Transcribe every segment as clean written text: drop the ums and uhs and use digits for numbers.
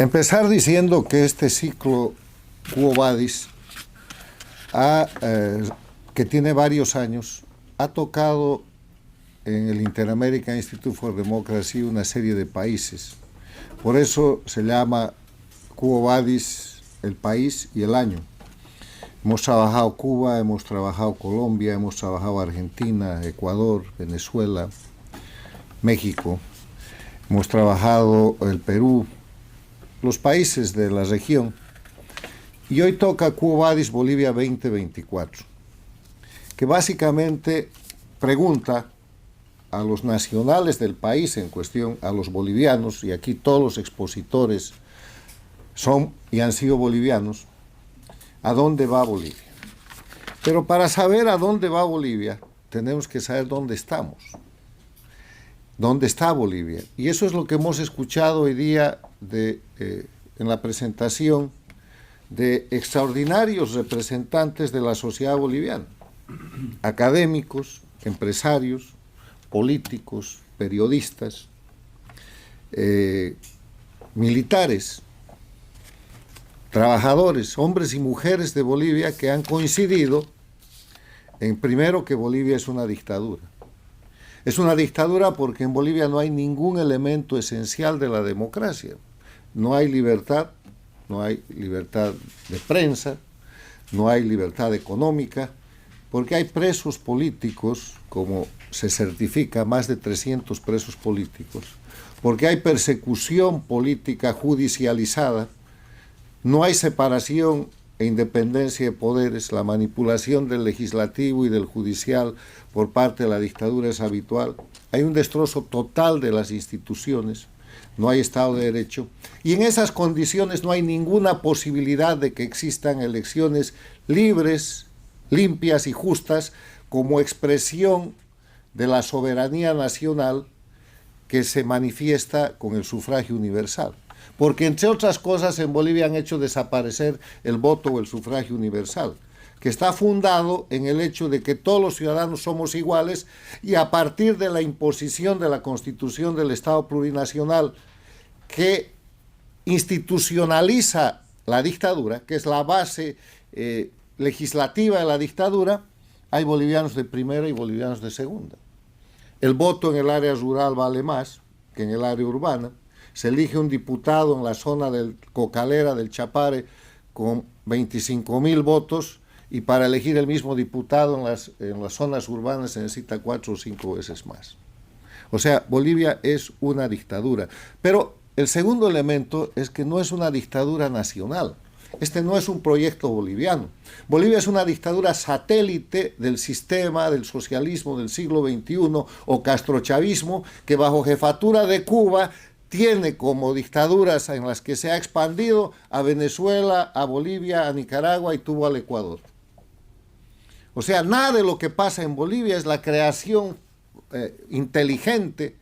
Empezar diciendo que este ciclo Quo Vadis, que tiene varios años, ha tocado en el Inter-American Institute for Democracy una serie de países. Por eso se llama Quo Vadis, el país y el año. Hemos trabajado Cuba, hemos trabajado Colombia, hemos trabajado Argentina, Ecuador, Venezuela, México, hemos trabajado el Perú, los países de la región. Y hoy toca Quo Vadis Bolivia 2024, que básicamente pregunta a los nacionales del país en cuestión, a los bolivianos, y aquí todos los expositores son y han sido bolivianos, ¿a dónde va Bolivia? Pero para saber a dónde va Bolivia, tenemos que saber dónde estamos. ¿Dónde está Bolivia? Y eso es lo que hemos escuchado hoy día en la presentación de extraordinarios representantes de la sociedad boliviana, académicos, empresarios, políticos, periodistas, militares, trabajadores, hombres y mujeres de Bolivia que han coincidido en, primero, que Bolivia es una dictadura. Es una dictadura porque en Bolivia no hay ningún elemento esencial de la democracia. No hay libertad de prensa, no hay libertad económica, porque hay presos políticos, como se certifica, más de 300 presos políticos, porque hay persecución política judicializada, no hay separación e independencia de poderes, la manipulación del legislativo y del judicial por parte de la dictadura es habitual, hay un destrozo total de las instituciones, no hay Estado de Derecho, y en esas condiciones no hay ninguna posibilidad de que existan elecciones libres, limpias y justas como expresión de la soberanía nacional que se manifiesta con el sufragio universal. Porque, entre otras cosas, en Bolivia han hecho desaparecer el voto o el sufragio universal, que está fundado en el hecho de que todos los ciudadanos somos iguales, y a partir de la imposición de la Constitución del Estado plurinacional, que institucionaliza la dictadura, que es la base legislativa de la dictadura, hay bolivianos de primera y bolivianos de segunda. El voto en el área rural vale más que en el área urbana. Se elige un diputado en la zona del Cocalera, del Chapare, con 25.000 votos, y para elegir el mismo diputado en las zonas urbanas se necesita 4 o 5 veces más. O sea, Bolivia es una dictadura. Pero el segundo elemento es que no es una dictadura nacional. Este no es un proyecto boliviano. Bolivia es una dictadura satélite del sistema del socialismo del siglo XXI o castrochavismo, que bajo jefatura de Cuba tiene como dictaduras en las que se ha expandido a Venezuela, a Bolivia, a Nicaragua y tuvo al Ecuador. O sea, nada de lo que pasa en Bolivia es la creación inteligente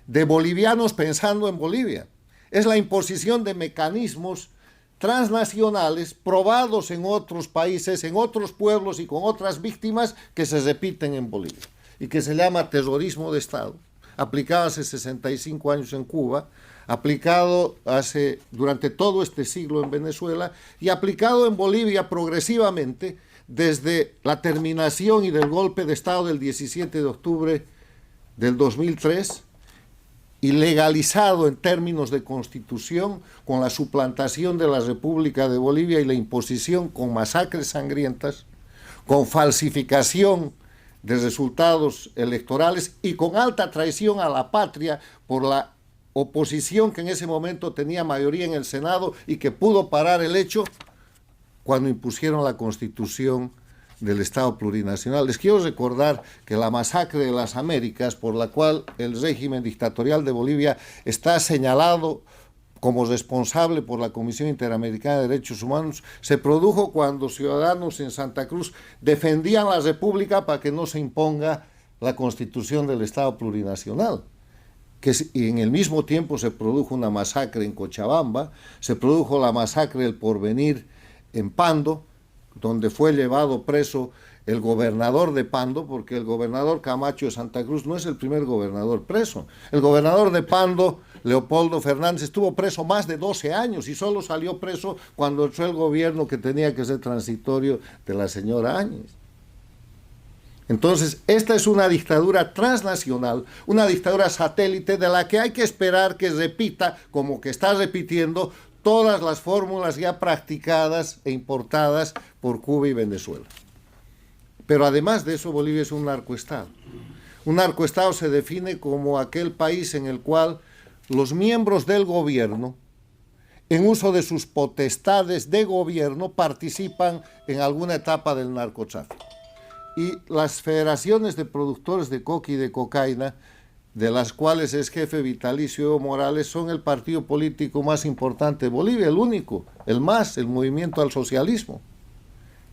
de bolivianos pensando en Bolivia. Es la imposición de mecanismos transnacionales probados en otros países, en otros pueblos y con otras víctimas que se repiten en Bolivia y que se llama terrorismo de Estado, aplicado hace 65 años en Cuba, aplicado durante todo este siglo en Venezuela y aplicado en Bolivia progresivamente desde la terminación y del golpe de Estado del 17 de octubre del 2003 y legalizado en términos de constitución con la suplantación de la República de Bolivia y la imposición con masacres sangrientas, con falsificación de resultados electorales y con alta traición a la patria por la oposición que en ese momento tenía mayoría en el Senado y que pudo parar el hecho cuando impusieron la Constitución del Estado plurinacional. Les quiero recordar que la masacre de las Américas, por la cual el régimen dictatorial de Bolivia está señalado como responsable por la Comisión Interamericana de Derechos Humanos, se produjo cuando ciudadanos en Santa Cruz defendían la República para que no se imponga la Constitución del Estado plurinacional. Y en el mismo tiempo se produjo una masacre en Cochabamba, se produjo la masacre del Porvenir en Pando, donde fue llevado preso el gobernador de Pando, porque el gobernador Camacho de Santa Cruz no es el primer gobernador preso. El gobernador de Pando Leopoldo Fernández estuvo preso más de 12 años y solo salió preso cuando entró el gobierno que tenía que ser transitorio de la señora Áñez. Entonces, esta es una dictadura transnacional, una dictadura satélite de la que hay que esperar que repita, como que está repitiendo, todas las fórmulas ya practicadas e importadas por Cuba y Venezuela. Pero además de eso, Bolivia es un narcoestado. Un narcoestado se define como aquel país en el cual los miembros del gobierno, en uso de sus potestades de gobierno, participan en alguna etapa del narcotráfico. Y las federaciones de productores de coca y de cocaína, de las cuales es jefe vitalicio Evo Morales, son el partido político más importante de Bolivia, el único, el movimiento al socialismo.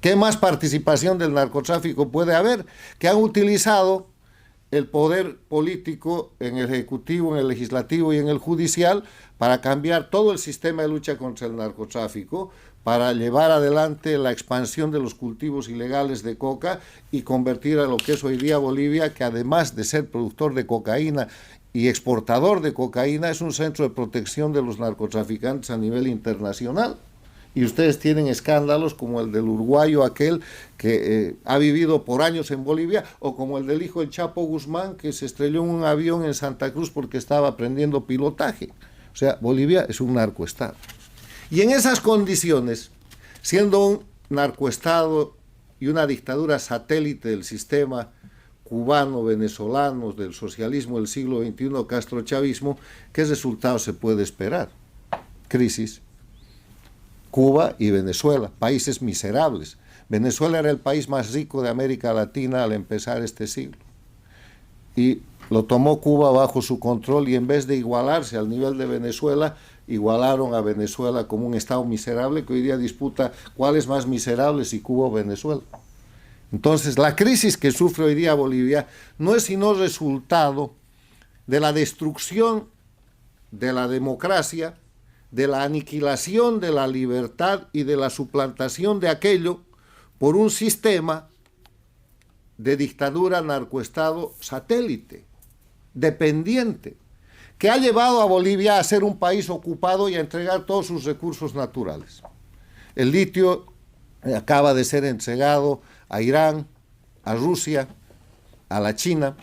¿Qué más participación del narcotráfico puede haber? Que han utilizado el poder político en el Ejecutivo, en el Legislativo y en el Judicial para cambiar todo el sistema de lucha contra el narcotráfico, para llevar adelante la expansión de los cultivos ilegales de coca y convertir a lo que es hoy día Bolivia, que además de ser productor de cocaína y exportador de cocaína, es un centro de protección de los narcotraficantes a nivel internacional. Y ustedes tienen escándalos como el del uruguayo aquel que ha vivido por años en Bolivia, o como el del hijo del Chapo Guzmán, que se estrelló en un avión en Santa Cruz porque estaba aprendiendo pilotaje. O sea, Bolivia es un narcoestado. Y en esas condiciones, siendo un narcoestado y una dictadura satélite del sistema cubano, venezolano, del socialismo del siglo XXI, castrochavismo, ¿qué resultado se puede esperar? Crisis. Cuba y Venezuela, países miserables. Venezuela era el país más rico de América Latina al empezar este siglo. Y lo tomó Cuba bajo su control y en vez de igualarse al nivel de Venezuela, igualaron a Venezuela como un estado miserable que hoy día disputa cuál es más miserable, si Cuba o Venezuela. Entonces, la crisis que sufre hoy día Bolivia no es sino resultado de la destrucción de la democracia, de la aniquilación de la libertad y de la suplantación de aquello por un sistema de dictadura narcoestado satélite, dependiente, que ha llevado a Bolivia a ser un país ocupado y a entregar todos sus recursos naturales. El litio acaba de ser entregado a Irán, a Rusia, a la China.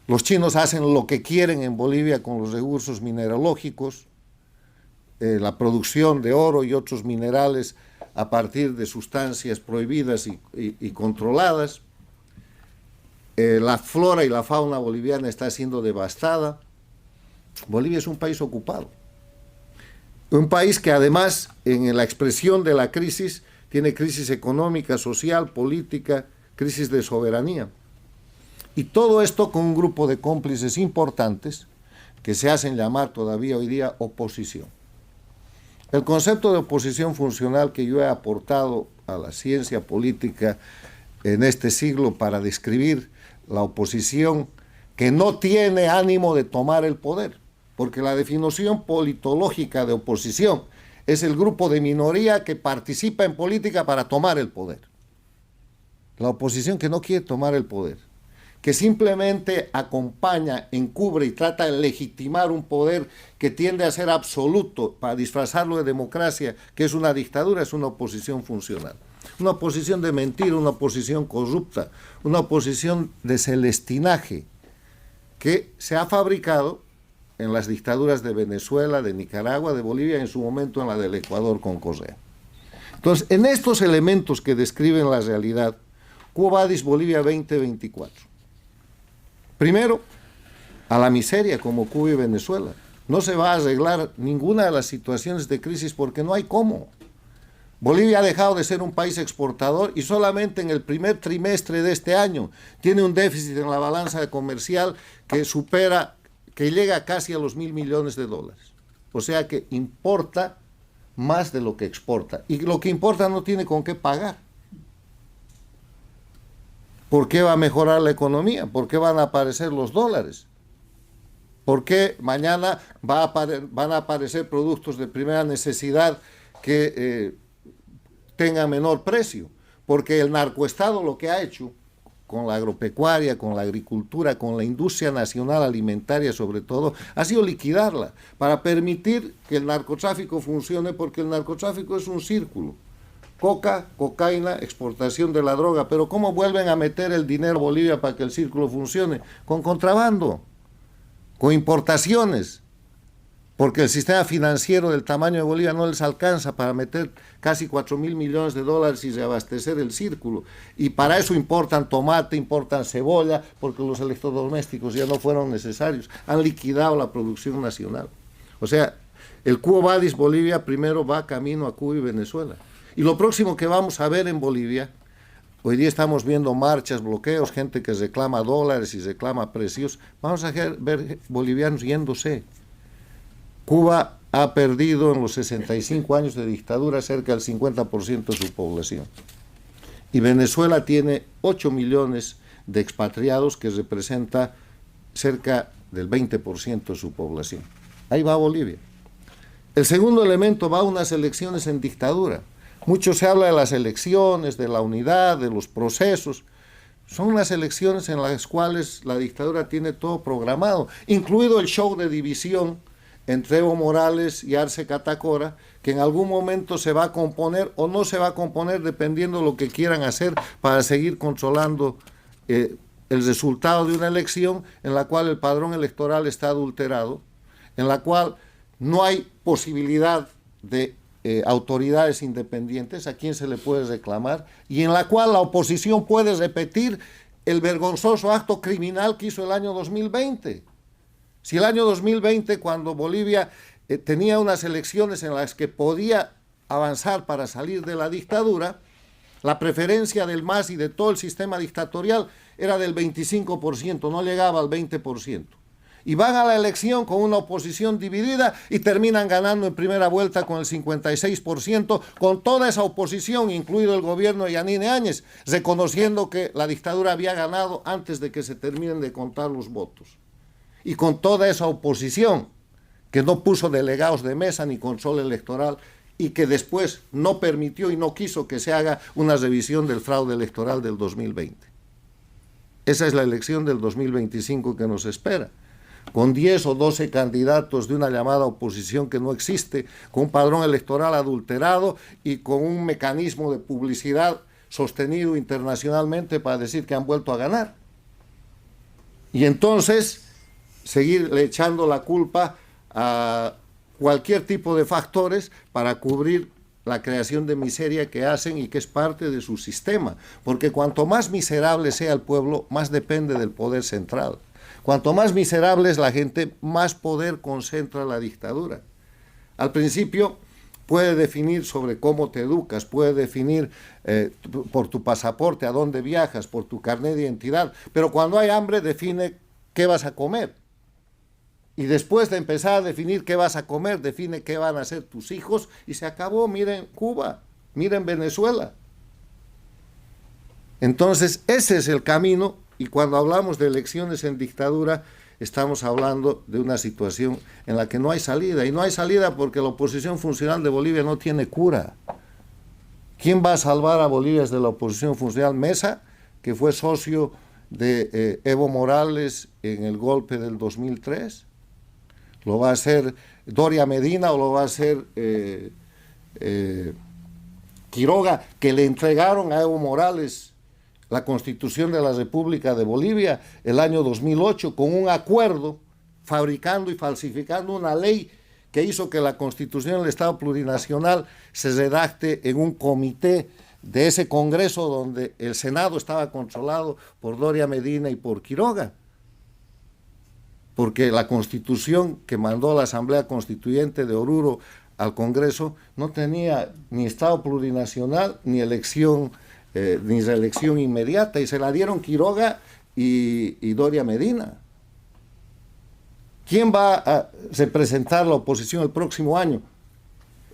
Los chinos hacen lo que quieren en Bolivia con los recursos mineralógicos, la producción de oro y otros minerales a partir de sustancias prohibidas y controladas. La flora y la fauna boliviana está siendo devastada. Bolivia es un país ocupado. Un país que además, en la expresión de la crisis, tiene crisis económica, social, política, crisis de soberanía. Y todo esto con un grupo de cómplices importantes que se hacen llamar todavía hoy día oposición. El concepto de oposición funcional que yo he aportado a la ciencia política en este siglo para describir la oposición que no tiene ánimo de tomar el poder, porque la definición politológica de oposición es el grupo de minoría que participa en política para tomar el poder. La oposición que no quiere tomar el poder, que simplemente acompaña, encubre y trata de legitimar un poder que tiende a ser absoluto para disfrazarlo de democracia, que es una dictadura, es una oposición funcional. Una oposición de mentira, una oposición corrupta, una oposición de celestinaje que se ha fabricado en las dictaduras de Venezuela, de Nicaragua, de Bolivia, en su momento en la del Ecuador con Correa. Entonces, en estos elementos que describen la realidad, Quo Vadis Bolivia 2024. Primero, a la miseria como Cuba y Venezuela. No se va a arreglar ninguna de las situaciones de crisis porque no hay cómo. Bolivia ha dejado de ser un país exportador y solamente en el primer trimestre de este año tiene un déficit en la balanza comercial que llega casi a los $1.000 millones. O sea que importa más de lo que exporta. Y lo que importa no tiene con qué pagar. ¿Por qué va a mejorar la economía? ¿Por qué van a aparecer los dólares? ¿Por qué mañana van a aparecer productos de primera necesidad que tengan menor precio? Porque el narcoestado lo que ha hecho con la agropecuaria, con la agricultura, con la industria nacional alimentaria sobre todo, ha sido liquidarla para permitir que el narcotráfico funcione, porque el narcotráfico es un círculo. Coca, cocaína, exportación de la droga, pero ¿cómo vuelven a meter el dinero a Bolivia para que el círculo funcione? Con contrabando, con importaciones, porque el sistema financiero del tamaño de Bolivia no les alcanza para meter casi 4.000 millones de dólares y reabastecer el círculo. Y para eso importan tomate, importan cebolla, porque los electrodomésticos ya no fueron necesarios. Han liquidado la producción nacional. O sea, el Quo Vadis Bolivia primero va camino a Cuba y Venezuela. Y lo próximo que vamos a ver en Bolivia, hoy día estamos viendo marchas, bloqueos, gente que reclama dólares y reclama precios, vamos a ver bolivianos yéndose. Cuba ha perdido en los 65 años de dictadura cerca del 50% de su población. Y Venezuela tiene 8 millones de expatriados, que representa cerca del 20% de su población. Ahí va Bolivia. El segundo elemento, va a unas elecciones en dictadura. Mucho se habla de las elecciones, de la unidad, de los procesos. Son unas elecciones en las cuales la dictadura tiene todo programado, incluido el show de división entre Evo Morales y Arce Catacora, que en algún momento se va a componer o no se va a componer dependiendo de lo que quieran hacer para seguir controlando el resultado de una elección en la cual el padrón electoral está adulterado, en la cual no hay posibilidad de autoridades independientes a quien se le puede reclamar, y en la cual la oposición puede repetir el vergonzoso acto criminal que hizo el año 2020. Si el año 2020, cuando Bolivia tenía unas elecciones en las que podía avanzar para salir de la dictadura, la preferencia del MAS y de todo el sistema dictatorial era del 25%, no llegaba al 20%. Y van a la elección con una oposición dividida y terminan ganando en primera vuelta con el 56%, con toda esa oposición, incluido el gobierno de Yanine Áñez, reconociendo que la dictadura había ganado antes de que se terminen de contar los votos. Y con toda esa oposición, que no puso delegados de mesa ni control electoral, y que después no permitió y no quiso que se haga una revisión del fraude electoral del 2020. Esa es la elección del 2025 que nos espera, con 10 o 12 candidatos de una llamada oposición que no existe, con un padrón electoral adulterado y con un mecanismo de publicidad sostenido internacionalmente para decir que han vuelto a ganar. Y entonces seguirle echando la culpa a cualquier tipo de factores para cubrir la creación de miseria que hacen y que es parte de su sistema, porque cuanto más miserable sea el pueblo, más depende del poder central. Cuanto más miserable es la gente, más poder concentra la dictadura. Al principio puede definir sobre cómo te educas, puede definir por tu pasaporte a dónde viajas, por tu carnet de identidad, pero cuando hay hambre define qué vas a comer. Y después de empezar a definir qué vas a comer, define qué van a hacer tus hijos y se acabó. Miren Cuba, miren Venezuela. Entonces ese es el camino, y cuando hablamos de elecciones en dictadura estamos hablando de una situación en la que no hay salida, y no hay salida porque la oposición funcional de Bolivia no tiene cura. ¿Quién va a salvar a Bolivia desde la oposición funcional? Mesa, que fue socio de Evo Morales en el golpe del 2003, ¿lo va a hacer Doria Medina o lo va a hacer Quiroga, que le entregaron a Evo Morales la Constitución de la República de Bolivia el año 2008 con un acuerdo, fabricando y falsificando una ley que hizo que la Constitución del Estado Plurinacional se redacte en un comité de ese Congreso donde el Senado estaba controlado por Doria Medina y por Quiroga? Porque la Constitución que mandó la Asamblea Constituyente de Oruro al Congreso no tenía ni Estado plurinacional ni elección ni reelección inmediata, y se la dieron Quiroga y Doria Medina. ¿Quién va a representar la oposición el próximo año?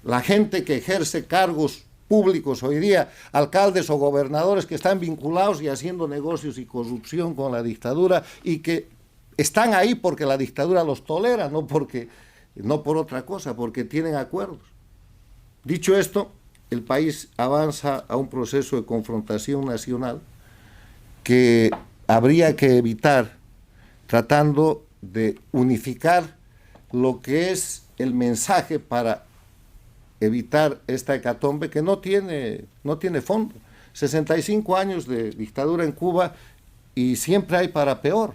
La gente que ejerce cargos públicos hoy día, alcaldes o gobernadores que están vinculados y haciendo negocios y corrupción con la dictadura, y que están ahí porque la dictadura los tolera, no por otra cosa, porque tienen acuerdos. Dicho esto, el país avanza a un proceso de confrontación nacional que habría que evitar tratando de unificar lo que es el mensaje para evitar esta hecatombe que no tiene fondo. 65 años de dictadura en Cuba y siempre hay para peor.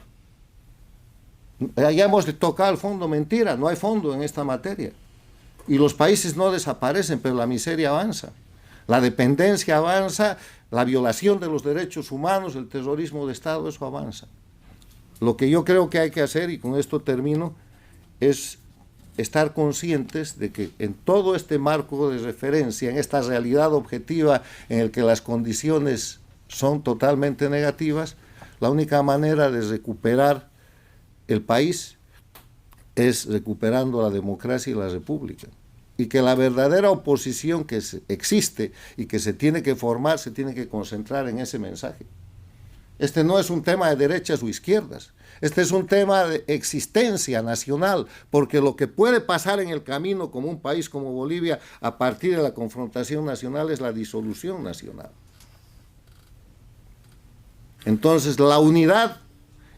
Ya hemos tocado el fondo, mentira, no hay fondo en esta materia. Y los países no desaparecen, pero la miseria avanza. La dependencia avanza, la violación de los derechos humanos, el terrorismo de Estado, eso avanza. Lo que yo creo que hay que hacer, y con esto termino, es estar conscientes de que en todo este marco de referencia, en esta realidad objetiva en el que las condiciones son totalmente negativas, la única manera de recuperar el país es recuperando la democracia y la república. Y que la verdadera oposición que existe y que se tiene que formar, se tiene que concentrar en ese mensaje. Este no es un tema de derechas o izquierdas, este es un tema de existencia nacional, porque lo que puede pasar en el camino como un país como Bolivia a partir de la confrontación nacional es la disolución nacional. Entonces la unidad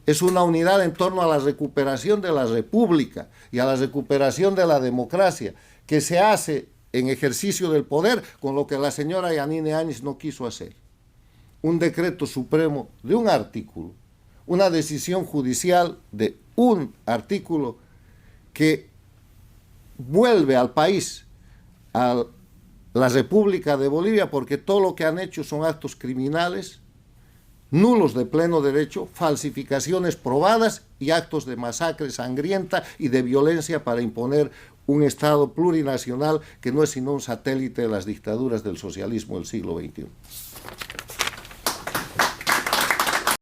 es una unidad en torno a la recuperación de la república y a la recuperación de la democracia, que se hace en ejercicio del poder con lo que la señora Yanine Áñez no quiso hacer. Un decreto supremo de un artículo, una decisión judicial de un artículo que vuelve al país, a la República de Bolivia, porque todo lo que han hecho son actos criminales, nulos de pleno derecho, falsificaciones probadas y actos de masacre sangrienta y de violencia para imponer un Estado plurinacional que no es sino un satélite de las dictaduras del socialismo del siglo XXI.